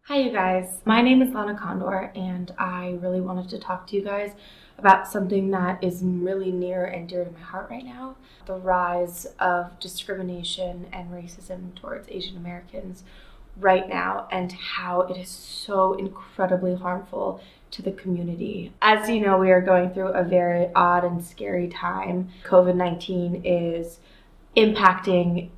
Hi you guys, my name is Lana Condor and I really wanted to talk to you guys about something that is really near and dear to my heart right now. The rise of discrimination and racism towards Asian Americans right now and how it is so incredibly harmful to the community. As you know, we are going through a very odd and scary time. COVID-19 is impacting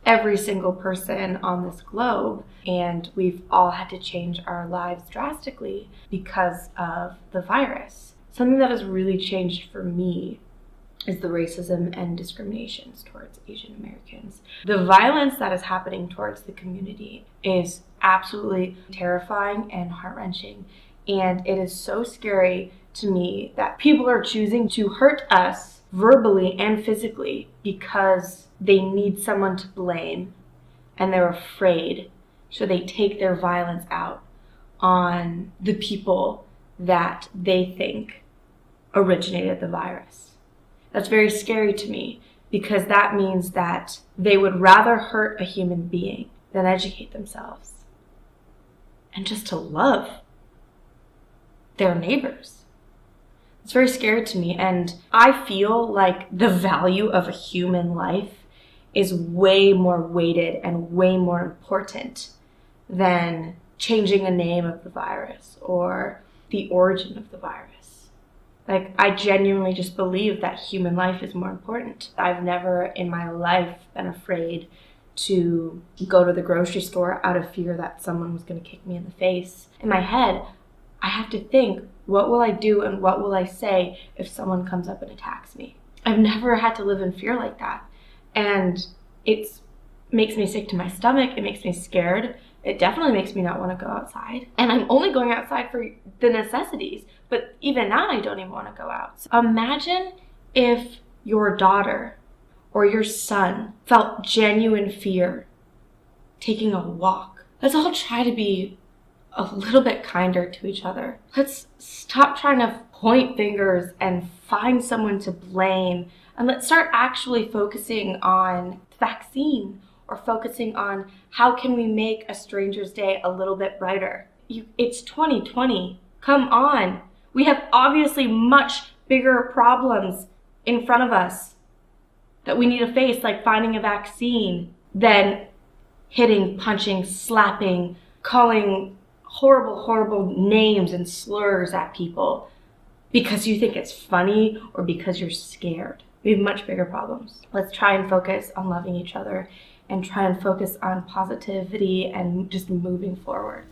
every single person on this globe, and we've all had to change our lives drastically because of the virus. Something that has really changed for me is the racism and discriminations towards Asian Americans. The violence that is happening towards the community is absolutely terrifying and heart-wrenching, and it is so scary to me that people are choosing to hurt us verbally and physically because they need someone to blame and they're afraid, so they take their violence out on the people that they think originated the virus. That's very scary to me because that means that they would rather hurt a human being than educate themselves and just to love their neighbors. It's very scary to me, and I feel like the value of a human life is way more weighted and way more important than changing the name of the virus or the origin of the virus. Like, I genuinely just believe that human life is more important. I've never in my life been afraid to go to the grocery store out of fear that someone was going to kick me in the face. In my head, I have to think, what will I do and what will I say if someone comes up and attacks me? I've never had to live in fear like that. And it makes me sick to my stomach. It makes me scared. It definitely makes me not want to go outside. And I'm only going outside for the necessities. But even that, I don't even want to go out. So imagine if your daughter or your son felt genuine fear taking a walk. Let's all try to be a little bit kinder to each other. Let's stop trying to point fingers and find someone to blame. And let's start actually focusing on the vaccine or focusing on how can we make a stranger's day a little bit brighter. It's 2020. Come on. We have obviously much bigger problems in front of us that we need to face, like finding a vaccine, than hitting, punching, slapping, calling horrible names and slurs at people because you think it's funny or because you're scared. We have much bigger problems. Let's try and focus on loving each other and try and focus on positivity and just moving forward.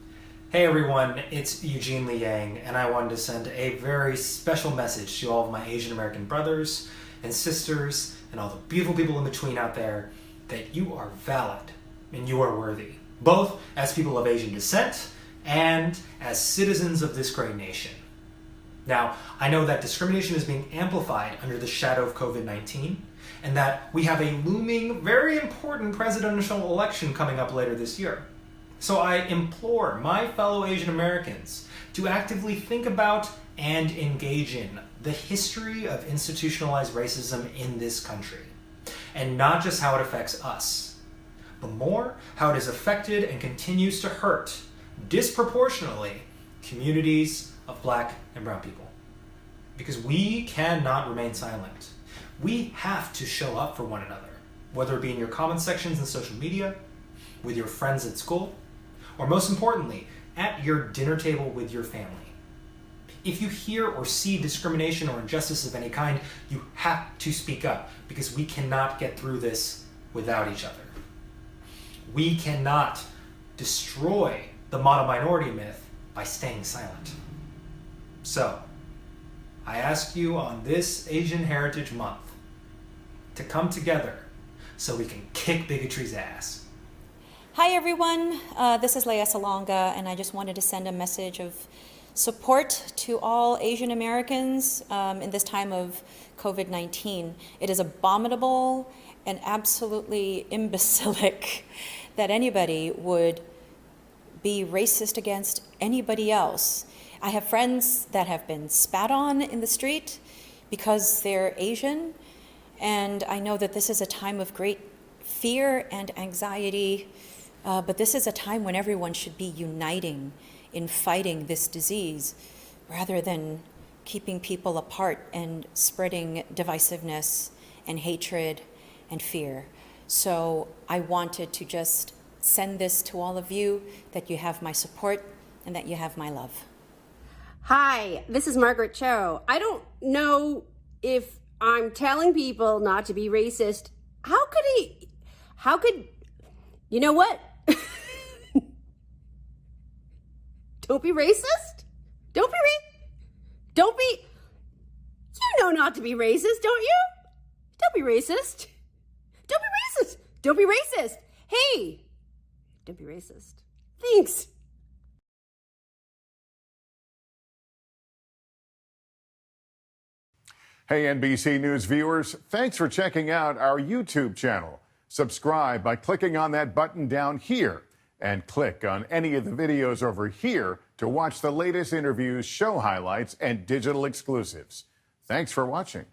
Hey everyone, it's Eugene Lee Yang, and I wanted to send a very special message to all of my Asian American brothers and sisters and all the beautiful people in between out there that you are valid and you are worthy, both as people of Asian descent and as citizens of this great nation. Now, I know that discrimination is being amplified under the shadow of COVID-19, and that we have a looming, very important presidential election coming up later this year. So I implore my fellow Asian Americans to actively think about and engage in the history of institutionalized racism in this country, and not just how it affects us, but more how it has affected and continues to hurt disproportionately communities of Black and brown people. Because we cannot remain silent. We have to show up for one another, whether it be in your comment sections in social media, with your friends at school, or most importantly, at your dinner table with your family. If you hear or see discrimination or injustice of any kind, you have to speak up, because we cannot get through this without each other. We cannot destroy the mono-minority myth by staying silent. So, I ask you on this Asian Heritage Month to come together so we can kick bigotry's ass. Hi everyone, this is Lea Salonga, and I just wanted to send a message of support to all Asian Americans in this time of COVID-19. It is abominable and absolutely imbecilic that anybody would be racist against anybody else. I have friends that have been spat on in the street because they're Asian, and I know that this is a time of great fear and anxiety But this is a time when everyone should be uniting in fighting this disease rather than keeping people apart and spreading divisiveness and hatred and fear. So I wanted to just send this to all of you, that you have my support and that you have my love. Hi, this is Margaret Cho. I don't know if I'm telling people not to be racist. How could, you know what? Don't be racist? Don't be, you know not to be racist, don't you? Don't be racist. Don't be racist. Don't be racist. Hey, don't be racist. Thanks. Hey, NBC News viewers, thanks for checking out our YouTube channel. Subscribe by clicking on that button down here and click on any of the videos over here to watch the latest interviews, show highlights, and digital exclusives. Thanks for watching.